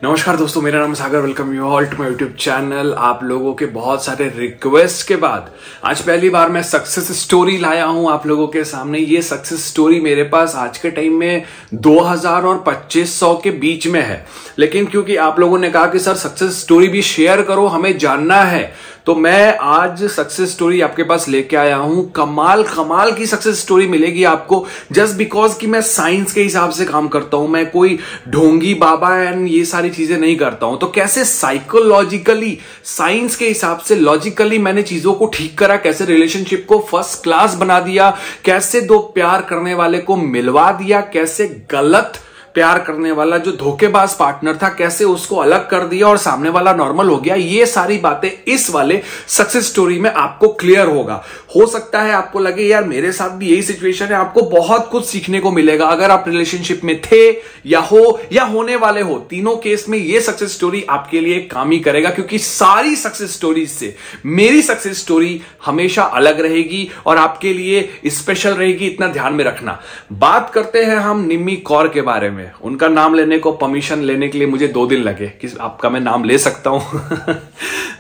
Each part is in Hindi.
नमस्कार दोस्तों, मेरा नाम है Sagar. Welcome you all to my YouTube channel. आप लोगों के बहुत सारे रिक्वेस्ट के बाद आज पहली बार मैं सक्सेस स्टोरी लाया हूं आप लोगों के सामने। ये सक्सेस स्टोरी मेरे पास आज के टाइम में 2000 और 2500 के बीच में है, लेकिन क्योंकि आप लोगों ने कहा कि सर सक्सेस स्टोरी भी शेयर करो, हमें जानना है, तो मैं आज सक्सेस स्टोरी आपके पास लेके आया हूं। कमाल की सक्सेस स्टोरी मिलेगी आपको, जस्ट बिकॉज कि मैं साइंस के हिसाब से काम करता हूं। मैं कोई ढोंगी बाबा एंड ये सारी चीजें नहीं करता हूं। तो कैसे साइकोलॉजिकली, साइंस के हिसाब से लॉजिकली मैंने चीजों को ठीक करा, कैसे रिलेशनशिप को फर्स्ट क्लास बना दिया, कैसे दो प्यार करने वाले को मिलवा दिया, कैसे गलत प्यार करने वाला जो धोखेबाज पार्टनर था कैसे उसको अलग कर दिया और सामने वाला नॉर्मल हो गया। ये सारी बातें इस वाले सक्सेस स्टोरी में आपको क्लियर होगा। हो सकता है आपको लगे यार मेरे साथ भी यही सिचुएशन है, आपको बहुत कुछ सीखने को मिलेगा। अगर आप रिलेशनशिप में थे या हो या होने वाले हो, तीनों केस में ये सक्सेस स्टोरी आपके लिए काम ही करेगा, क्योंकि सारी सक्सेस स्टोरीज से मेरी सक्सेस स्टोरी हमेशा अलग रहेगी और आपके लिए स्पेशल रहेगी। इतना ध्यान में रखना। बात करते हैं हम निम्मी कौर के बारे में। उनका नाम लेने को परमिशन लेने के लिए मुझे 2 दिन लगे कि आपका मैं नाम ले सकता हूं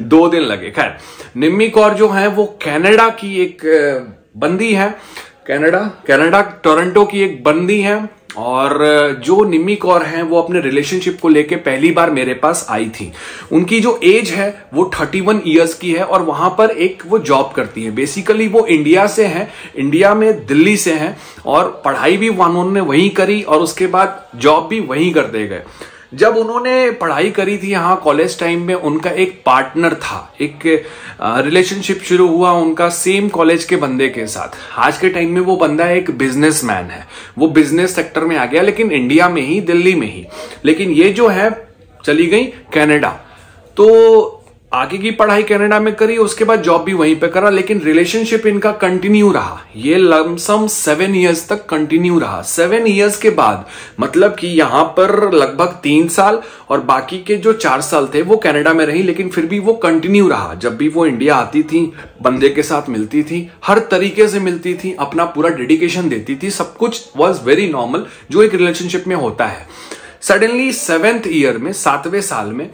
2 दिन लगे। खैर, निम्मी कौर जो है वो कनाडा की एक बंदी है। कनाडा टोरंटो की एक बंदी है। और जो निम्मी कौर हैं वो अपने रिलेशनशिप को लेके पहली बार मेरे पास आई थी। उनकी जो एज है वो 31 इयर्स की है और वहां पर एक वो जॉब करती है। बेसिकली वो इंडिया से है, इंडिया में दिल्ली से है, और पढ़ाई भी उन्होंने वहीं करी और उसके बाद जॉब भी वहीं कर दे गए। जब उन्होंने पढ़ाई करी थी यहाँ कॉलेज टाइम में, उनका एक पार्टनर था, एक रिलेशनशिप शुरू हुआ उनका सेम कॉलेज के बंदे के साथ। आज के टाइम में वो बंदा एक बिजनेसमैन है, वो बिजनेस सेक्टर में आ गया, लेकिन इंडिया में ही, दिल्ली में ही। लेकिन ये जो है चली गई कनाडा, तो आगे की पढ़ाई कनाडा में करी, उसके बाद जॉब भी वहीं पे करा, लेकिन रिलेशनशिप इनका कंटिन्यू रहा। ये लमसम 7 इयर्स तक कंटिन्यू रहा। 7 इयर्स के बाद मतलब कि यहां पर लगभग 3 साल और बाकी के जो 4 साल थे वो कनाडा में रही, लेकिन फिर भी वो कंटिन्यू रहा। जब भी वो इंडिया आती थी, बंदे के साथ मिलती थी, हर तरीके से मिलती थी, अपना पूरा डेडिकेशन देती थी, सब कुछ वॉज वेरी नॉर्मल जो एक रिलेशनशिप में होता है। सडनली 7th ईयर में, 7वें साल में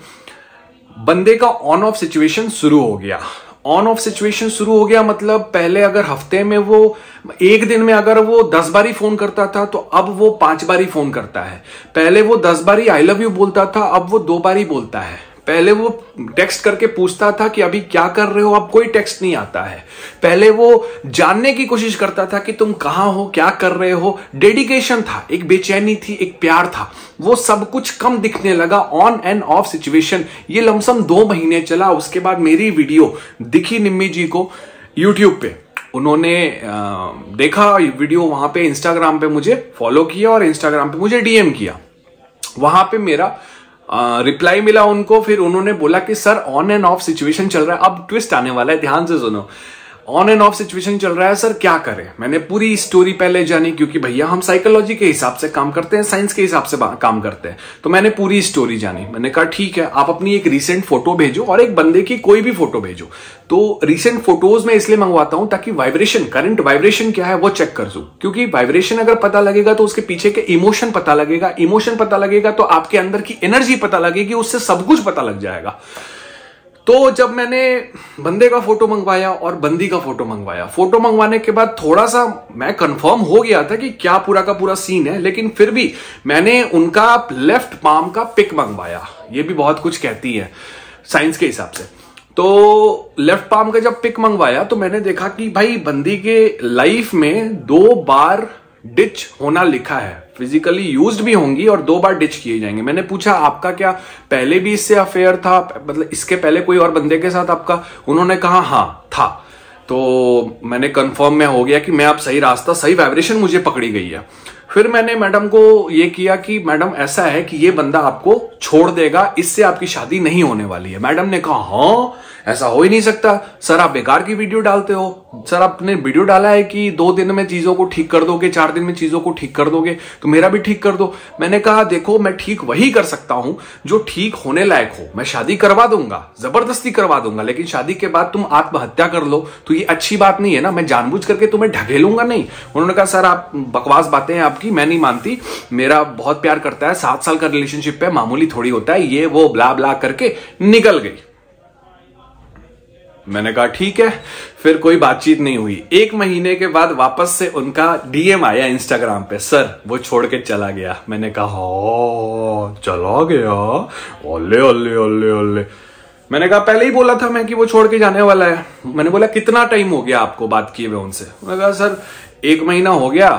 बंदे का ऑन ऑफ सिचुएशन शुरू हो गया। ऑन ऑफ सिचुएशन शुरू हो गया मतलब पहले अगर हफ्ते में वो एक दिन में अगर वो 10 बारी फोन करता था, तो अब वो 5 बारी फोन करता है। पहले वो 10 बारी आई लव यू बोलता था, अब वो 2 बारी बोलता है। पहले वो टेक्स्ट करके पूछता था कि अभी क्या कर रहे हो, अब कोई टेक्स्ट नहीं आता है। पहले वो जानने की कोशिश करता था कि तुम कहां हो, क्या कर रहे हो। डेडिकेशन था, एक बेचैनी थी, एक प्यार था, वो सब कुछ कम दिखने लगा। ऑन एंड ऑफ सिचुएशन ये लमसम 2 महीने चला। उसके बाद मेरी वीडियो दिखी निम्मी जी को यूट्यूब पे, उन्होंने देखा वीडियो, वहां पे इंस्टाग्राम पे मुझे फॉलो किया और इंस्टाग्राम पे मुझे डीएम किया। वहां पे मेरा रिप्लाई मिला उनको। फिर उन्होंने बोला कि sir on end of situation चल रहा है। अब ट्विस्ट आने वाला है, ध्यान से सुनो। ऑन एंड ऑफ सिचुएशन चल रहा है सर, क्या करें। मैंने पूरी स्टोरी पहले जानी, क्योंकि भैया हम साइकोलॉजी के हिसाब से काम करते हैं, साइंस के हिसाब से काम करते हैं, तो मैंने पूरी स्टोरी जानी। मैंने कहा ठीक है, आप अपनी एक रीसेंट फोटो भेजो और एक बंदे की कोई भी फोटो भेजो। तो रीसेंट फोटोज में इसलिए मंगवाता हूं ताकि वाइब्रेशन, करंट वाइब्रेशन क्या है वो चेक कर दूं, क्योंकि वाइब्रेशन अगर पता लगेगा तो उसके पीछे के इमोशन पता लगेगा, इमोशन पता लगेगा तो आपके अंदर की एनर्जी पता लगेगी, उससे सब कुछ पता लग जाएगा। तो जब मैंने बंदे का फोटो मंगवाया और बंदी का फोटो मंगवाया, फोटो मंगवाने के बाद थोड़ा सा मैं कंफर्म हो गया था कि क्या पूरा का पूरा सीन है, लेकिन फिर भी मैंने उनका लेफ्ट पाम का पिक मंगवाया। ये भी बहुत कुछ कहती है साइंस के हिसाब से। तो लेफ्ट पाम का जब पिक मंगवाया तो मैंने देखा कि भाई बंदी के लाइफ में 2 बार डिच होना लिखा है, फिजिकली यूज्ड भी होंगी और 2 बार डिच किए जाएंगे। मैंने पूछा आपका क्या पहले भी इससे अफेयर था, मतलब इसके पहले कोई और बंदे के साथ आपका? उन्होंने कहा हाँ था। तो मैंने कंफर्म में हो गया कि मैं अब सही रास्ता, सही वाइब्रेशन मुझे पकड़ी गई है। फिर मैंने मैडम को ये किया कि मैडम ऐसा है कि ये बंदा आपको छोड़ देगा, इससे आपकी शादी नहीं होने वाली है। मैडम ने कहा हाँ, ऐसा हो ही नहीं सकता सर, आप बेकार की वीडियो डालते हो, सर आपने वीडियो डाला है कि 2 दिन में चीजों को ठीक कर दोगे, 4 दिन में चीजों को ठीक कर दोगे, तो मेरा भी ठीक कर दो। मैंने कहा देखो मैं ठीक वही कर सकता हूं जो ठीक होने लायक हो। मैं शादी करवा दूंगा, जबरदस्ती करवा दूंगा, लेकिन शादी के बाद तुम आत्महत्या कर लो तो ये अच्छी बात नहीं है ना। मैं जानबूझ करके तुम्हें ढकेलूंगा नहीं। उन्होंने कहा सर आप बकवास बातें हैं आपकी, मैं नहीं मानती, मेरा बहुत प्यार करता है, 7 साल का रिलेशनशिप है, मामूली थोड़ी होता है, ये वो ब्ला ब्ला करके निकल गई। मैंने कहा ठीक है, फिर कोई बातचीत नहीं हुई। 1 महीने के बाद वापस से उनका डीएम आया इंस्टाग्राम पे, सर वो छोड़ के चला गया। मैंने कहा चला गया, ओले ओले ओले ओले। मैंने कहा पहले ही बोला था मैं कि वो छोड़ के जाने वाला है। मैंने बोला कितना टाइम हो गया आपको बात किए हुए उनसे? मैंने कहा सर 1 महीना हो गया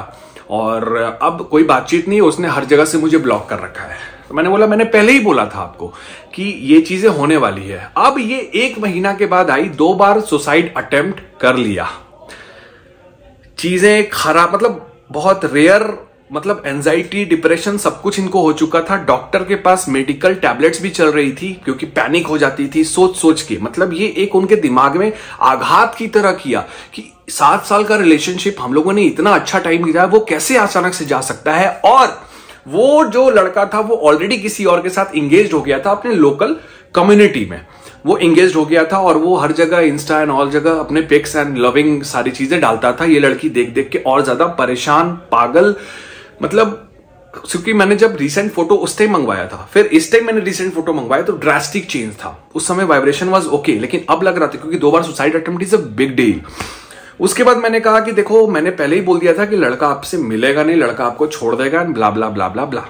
और अब कोई बातचीत नहीं, उसने हर जगह से मुझे ब्लॉक कर रखा है। तो मैंने बोला मैंने पहले ही बोला था आपको कि ये चीजें होने वाली है। अब ये 1 महीना के बाद आई, 2 बार सुसाइड अटेम्प्ट कर लिया, चीजें खराब, मतलब बहुत रेयर, मतलब एंजाइटी, डिप्रेशन सब कुछ इनको हो चुका था। डॉक्टर के पास मेडिकल टैबलेट्स भी चल रही थी क्योंकि पैनिक हो जाती थी सोच सोच के। मतलब ये एक उनके दिमाग में आघात की तरह किया कि 7 साल का रिलेशनशिप हम लोगों ने इतना अच्छा टाइम दिया, वो कैसे अचानक से जा सकता है। और वो जो लड़का था वो ऑलरेडी किसी और के साथ इंगेज हो गया था अपने लोकल कम्युनिटी में, वो इंगेज हो गया था और वो हर जगह इंस्टा एंड ऑल जगह अपने पिक्स एंड लविंग सारी चीजें डालता था। ये लड़की देख देख के और ज्यादा परेशान, पागल, मतलब क्योंकि मैंने जब रिसेंट फोटो उस टाइम मंगवाया था, फिर इस टाइम मैंने रिसेंट फोटो मंगवाया तो ड्रास्टिक चेंज था। उस समय वाइब्रेशन वाज ओके, लेकिन अब लग रहा था क्योंकि 2 बार suicide attempt is a big deal. उसके बाद मैंने कहा कि देखो मैंने पहले ही बोल दिया था कि लड़का आपसे मिलेगा नहीं, लड़का आपको छोड़ देगा, ब्ला ब्ला ब्ला ब्ला ब्ला।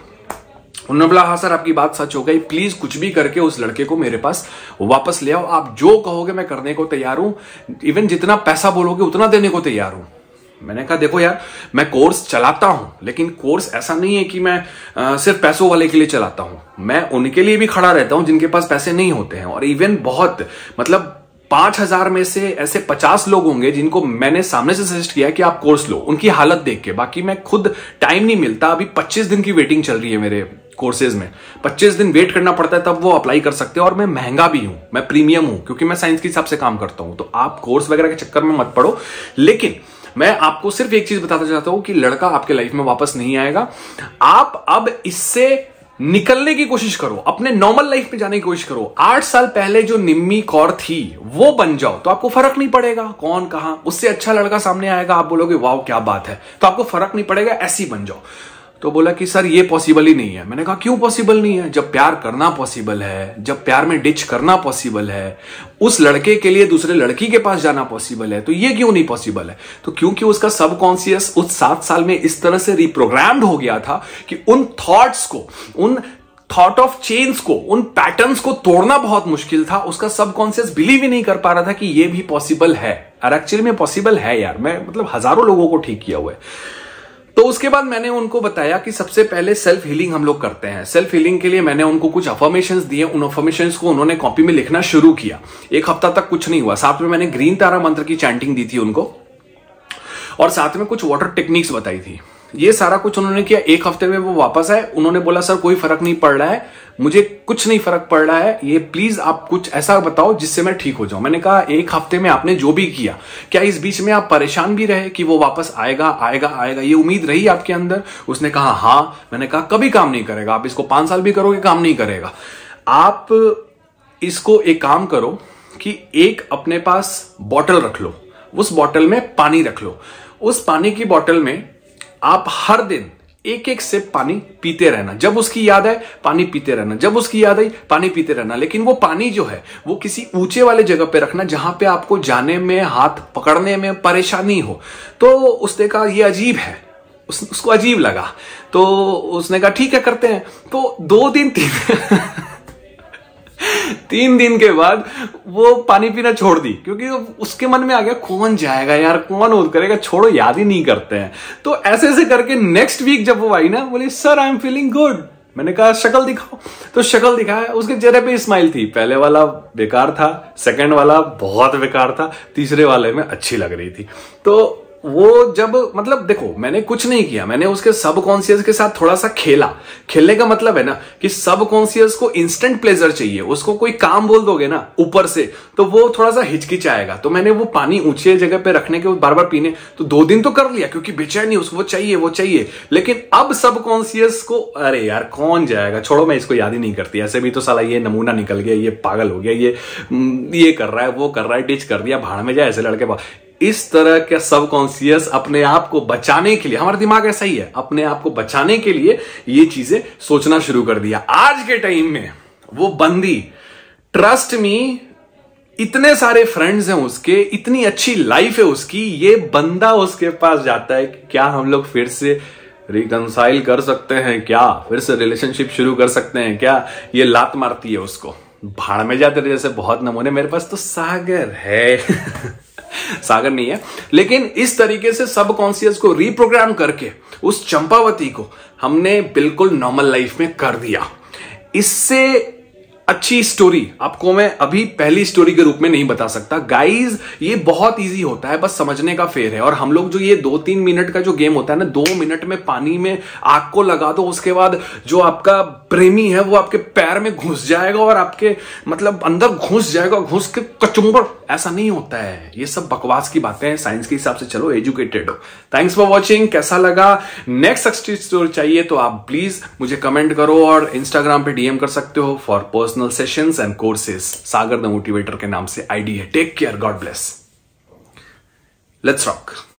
उन्होंने बोला हाँ सर आपकी बात सच हो गई, प्लीज कुछ भी करके उस लड़के को मेरे पास वापस ले आओ, आप जो कहोगे मैं करने को तैयार हूं, इवन जितना पैसा बोलोगे उतना देने को तैयार हूं। मैंने कहा देखो यार मैं कोर्स चलाता हूं, लेकिन कोर्स ऐसा नहीं है कि मैं सिर्फ पैसों वाले के लिए चलाता हूं, मैं उनके लिए भी खड़ा रहता हूं जिनके पास पैसे नहीं होते हैं। और इवन बहुत, मतलब 5000 में से ऐसे 50 लोग होंगे जिनको मैंने सामने से सजेस्ट किया कि आप कोर्स लो, उनकी हालत देख के। बाकी मैं खुद टाइम नहीं मिलता, अभी 25 दिन की वेटिंग चल रही है मेरे कोर्सेज में, 25 दिन वेट करना पड़ता है तब वो अप्लाई कर सकते हैं। और मैं महंगा भी हूं, मैं प्रीमियम हूं क्योंकि मैं साइंस के हिसाब से काम करता हूं। तो आप कोर्स वगैरह के चक्कर में मत पड़ो, लेकिन मैं आपको सिर्फ एक चीज बताना चाहता हूं कि लड़का आपके लाइफ में वापस नहीं आएगा। आप अब इससे निकलने की कोशिश करो, अपने नॉर्मल लाइफ में जाने की कोशिश करो। 8 साल पहले जो निम्मी कौर थी वो बन जाओ, तो आपको फर्क नहीं पड़ेगा कौन कहां, उससे अच्छा लड़का सामने आएगा, आप बोलोगे वाह क्या बात है, तो आपको फर्क नहीं पड़ेगा, ऐसी बन जाओ। तो बोला कि सर ये पॉसिबल ही नहीं है। मैंने कहा क्यों पॉसिबल नहीं है? जब प्यार करना पॉसिबल है, जब प्यार में डिच करना पॉसिबल है, उस लड़के के लिए दूसरे लड़की के पास जाना पॉसिबल है, तो ये क्यों नहीं पॉसिबल है? तो क्योंकि उसका सबकॉन्शियस उस 7 साल में इस तरह से रिप्रोग्राम्ड हो गया था कि उन थॉट्स को, उन थॉट ऑफ चेंज को, उन पैटर्न्स को तोड़ना बहुत मुश्किल था। उसका सबकॉन्शियस बिलीव ही नहीं कर पा रहा था कि ये भी पॉसिबल है, और एक्चुअली में पॉसिबल है यार। मैं मतलब हजारों लोगों को ठीक किया हुआ है। तो उसके बाद मैंने उनको बताया कि सबसे पहले सेल्फ हीलिंग हम लोग करते हैं। सेल्फ हीलिंग के लिए मैंने उनको कुछ अफर्मेशंस दिए, उन अफर्मेशंस को उन्होंने कॉपी में लिखना शुरू किया। 1 हफ्ता तक कुछ नहीं हुआ। साथ में मैंने ग्रीन तारा मंत्र की चैंटिंग दी थी उनको, और साथ में कुछ वाटर टेक्निक्स बताई थी। ये सारा कुछ उन्होंने किया। 1 हफ्ते में वो वापस आए, उन्होंने बोला सर कोई फर्क नहीं पड़ रहा है, मुझे कुछ नहीं फर्क पड़ रहा है, ये प्लीज आप कुछ ऐसा बताओ जिससे मैं ठीक हो जाऊं। मैंने कहा 1 हफ्ते में आपने जो भी किया, क्या इस बीच में आप परेशान भी रहे कि वो वापस आएगा आएगा आएगा, ये उम्मीद रही आपके अंदर? उसने कहा हाँ। मैंने कहा कभी काम नहीं करेगा, आप इसको 5 साल भी करोगे काम नहीं करेगा। आप इसको एक काम करो कि एक अपने पास बॉटल रख लो, उस बॉटल में पानी रख लो, उस पानी की बॉटल में आप हर दिन 1-1 सिप पानी पीते रहना। जब उसकी याद आए पानी पीते रहना, जब उसकी याद आई पानी पीते रहना। लेकिन वो पानी जो है वो किसी ऊंचे वाले जगह पे रखना जहां पे आपको जाने में, हाथ पकड़ने में परेशानी हो। तो उसने कहा ये अजीब है, उसको अजीब लगा। तो उसने कहा ठीक है करते हैं। तो 2 दिन 3 दिन के बाद वो पानी पीना छोड़ दी, क्योंकि उसके मन में आ गया कौन जाएगा यार, कौन वो करेगा, छोड़ो याद ही नहीं करते हैं। तो ऐसे ऐसे करके नेक्स्ट वीक जब वो आई ना, बोली sir I am feeling good. मैंने कहा शक्ल दिखाओ, तो शक्ल दिखाया, उसके चेहरे पे स्माइल थी। पहले वाला बेकार था, सेकंड वाला बहुत बेकार था, तीसरे वाले में अच्छी लग रही थी। तो वो जब मतलब देखो मैंने कुछ नहीं किया, मैंने उसके सबकॉन्शियस के साथ थोड़ा सा खेला। खेलने का मतलब है ना कि सबकॉन्शियस को इंस्टेंट प्लेजर चाहिए, उसको कोई काम बोल दोगे ना ऊपर से तो वो थोड़ा सा हिचकिचाएगा। तो मैंने वो पानी ऊंचे जगह पे रखने के बार बार पीने, तो 2 दिन तो कर लिया क्योंकि बेचैनी उसको वो चाहिए। लेकिन अब सबकॉन्शियस को अरे यार कौन जाएगा, छोड़ो मैं इसको याद ही नहीं करती, ऐसे भी तो साला ये नमूना निकल गया, ये पागल हो गया, ये कर रहा है वो कर रहा है, डिच कर दिया, भाड़ में जाए ऐसे लड़के। इस तरह का सबकॉन्शियस अपने आप को बचाने के लिए, हमारा दिमाग ऐसा ही है, अपने आप को बचाने के लिए ये चीजें सोचना शुरू कर दिया। आज के टाइम में वो बंदी, ट्रस्ट मी, इतने सारे फ्रेंड्स हैं उसके, इतनी अच्छी लाइफ है उसकी, ये बंदा उसके पास जाता है कि क्या हम लोग फिर से रिकंसाइल कर सकते हैं, क्या फिर से रिलेशनशिप शुरू कर सकते हैं क्या, ये लात मारती है उसको, भाड़ में जाते रहे। जैसे बहुत नमूने, मेरे पास तो सागर है सागर नहीं है, लेकिन इस तरीके से सबकॉन्शियस को रीप्रोग्राम करके उस चंपावती को हमने बिल्कुल नॉर्मल लाइफ में कर दिया। इससे अच्छी स्टोरी आपको मैं अभी पहली स्टोरी के रूप में नहीं बता सकता गाइज। ये बहुत इजी होता है, बस समझने का फेर है। और हम लोग जो ये 2-3 मिनट का जो गेम होता है ना, 2 मिनट में पानी में आग को लगा दो, उसके बाद जो आपका प्रेमी है वो आपके पैर में घुस जाएगा और आपके मतलब अंदर घुस जाएगा, घुस के कचुम्बर, ऐसा नहीं होता है। ये सब बकवास की बातें हैं, साइंस के हिसाब से चलो, एजुकेटेड हो। Thanks for watching. कैसा लगा? नेक्स्ट सक्सेस स्टोरी चाहिए तो आप प्लीज मुझे कमेंट करो और इंस्टाग्राम पे डीएम कर सकते हो for personal sessions and courses. Sagar the motivator के नाम से आईडी है। Take care, God bless, let's rock.